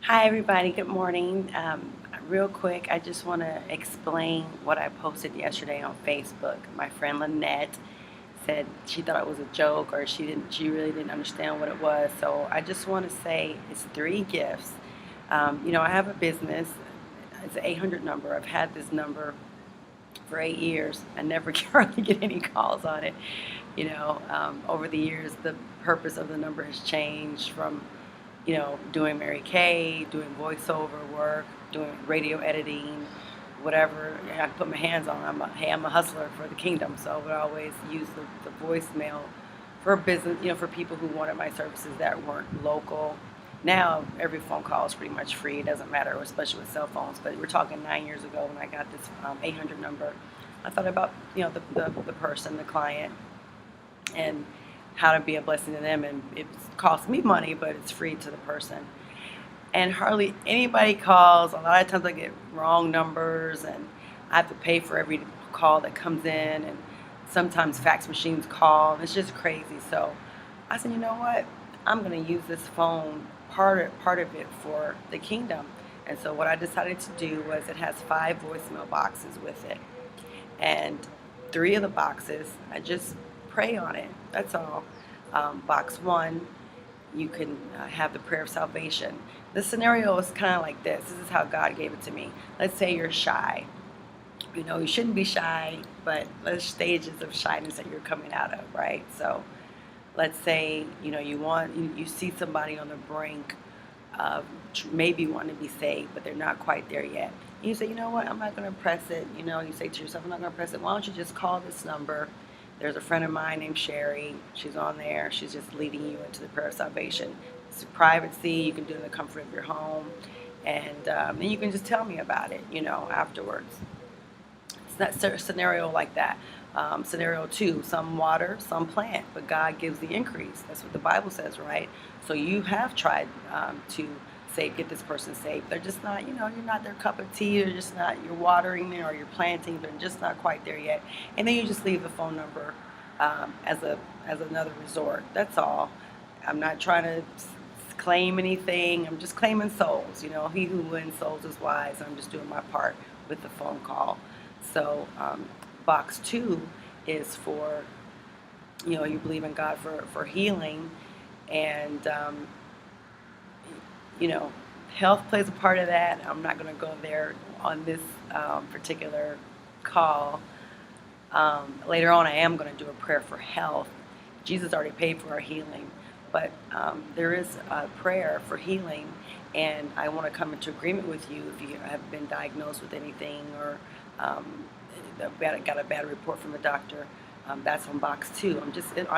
Hi, everybody. Good morning. Real quick, I just want to explain what I posted yesterday on Facebook. My friend Lynette said she thought it was a joke, or she really didn't understand what it was. So I just want to say it's three gifts. I have a business. It's an 800 number. I've had this number for 8 years. I never hardly get any calls on it. Over the years, the purpose of the number has changed from doing Mary Kay, doing voiceover work, doing radio editing, whatever I can put my hands on. I'm a hustler for the kingdom, so I would always use the voicemail for business, for people who wanted my services that weren't local. Now every phone call is pretty much free. It doesn't matter, especially with cell phones. But we're talking 9 years ago when I got this 800 number. I thought about the person, the client, and how to be a blessing to them. And it costs me money, but it's free to the person. And hardly anybody calls. A lot of times I get wrong numbers, and I have to pay for every call that comes in. And sometimes fax machines call, and it's just crazy. So I said, you know what? I'm going to use this phone, part of it, for the kingdom. And so what I decided to do was it has 5 voicemail boxes with it. And 3 of the boxes, I just pray on it. That's all. Box 1, you can have the prayer of salvation. The scenario is kind of like this. This is how God gave it to me. Let's say you're shy. You shouldn't be shy, but there's stages of shyness that you're coming out of, right? So let's say, you see somebody on the brink of maybe wanting to be saved, but they're not quite there yet. And you say, you know what, I'm not going to press it. You say to yourself, I'm not going to press it. Why don't you just call this number? There's a friend of mine named Sherry. She's on there. She's just leading you into the prayer of salvation. It's a privacy. You can do it in the comfort of your home. And then you can just tell me about it, afterwards. It's that scenario like that. Scenario 2, some water, some plant, but God gives the increase. That's what the Bible says, right? So you have tried to get this person saved. They're just not, you're not their cup of tea. You're just not, you're watering it or you're planting, but just not quite there yet. And then you just leave the phone number as another resort. That's all. I'm not trying to claim anything. I'm just claiming souls. He who wins souls is wise. I'm just doing my part with the phone call. So box 2 is for, you believe in God for healing, and health plays a part of that. I'm not going to go there on this particular call. Later on, I am going to do a prayer for health. Jesus already paid for our healing, but there is a prayer for healing, and I want to come into agreement with you if you have been diagnosed with anything, or got a bad report from the doctor. That's on box 2. I'm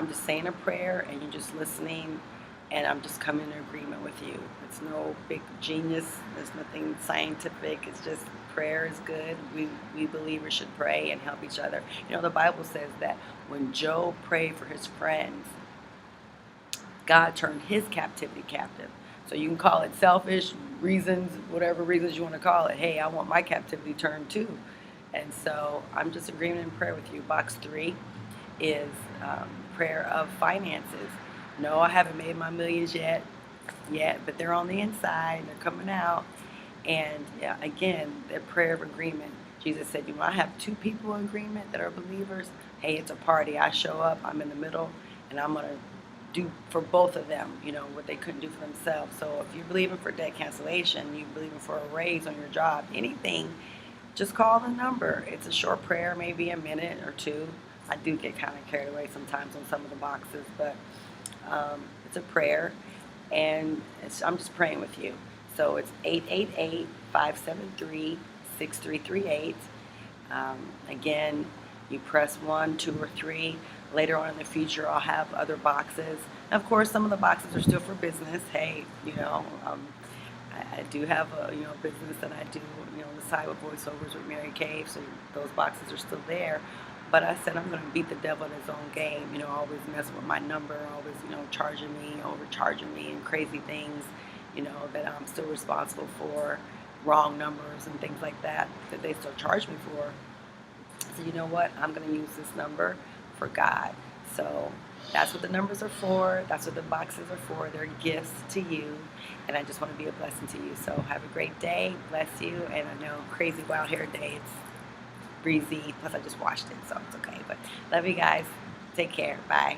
just saying a prayer, and you're just listening, and I'm just coming in agreement with you. It's no big genius. There's nothing scientific. It's just prayer is good. We believers should pray and help each other. The Bible says that when Job prayed for his friends, God turned his captivity captive. So you can call it selfish reasons, whatever reasons you want to call it. Hey, I want my captivity turned too. And so I'm just agreeing in prayer with you. Box 3 is prayer of finances. No, I haven't made my millions yet, but they're on the inside. They're coming out. And again, the prayer of agreement. Jesus said, I have 2 people in agreement that are believers. Hey, it's a party. I show up. I'm in the middle, and I'm going to do for both of them, what they couldn't do for themselves. So if you're believing for debt cancellation, you're believing for a raise on your job, anything, just call the number. It's a short prayer, maybe a minute or 2. I do get kind of carried away sometimes on some of the boxes, but it's a prayer, and I'm just praying with you. So it's 888-573-6338. Again, you press 1, 2, or 3. Later on in the future, I'll have other boxes. And of course, some of the boxes are still for business. Hey, I do have a business that I do on the side with voiceovers with Mary Kay, so those boxes are still there. But I said I'm going to beat the devil in his own game. Always messing with my number, always charging me, overcharging me, and crazy things. That I'm still responsible for, wrong numbers and things like that they still charge me for. So you know what? I'm going to use this number for God. So That's what the numbers are for. That's what the boxes are for. They're gifts to you. And I just want to be a blessing to you. So have a great day. Bless you. And I know crazy wild hair day. It's breezy. Plus I just washed it, so it's okay. But love you guys. Take care. Bye.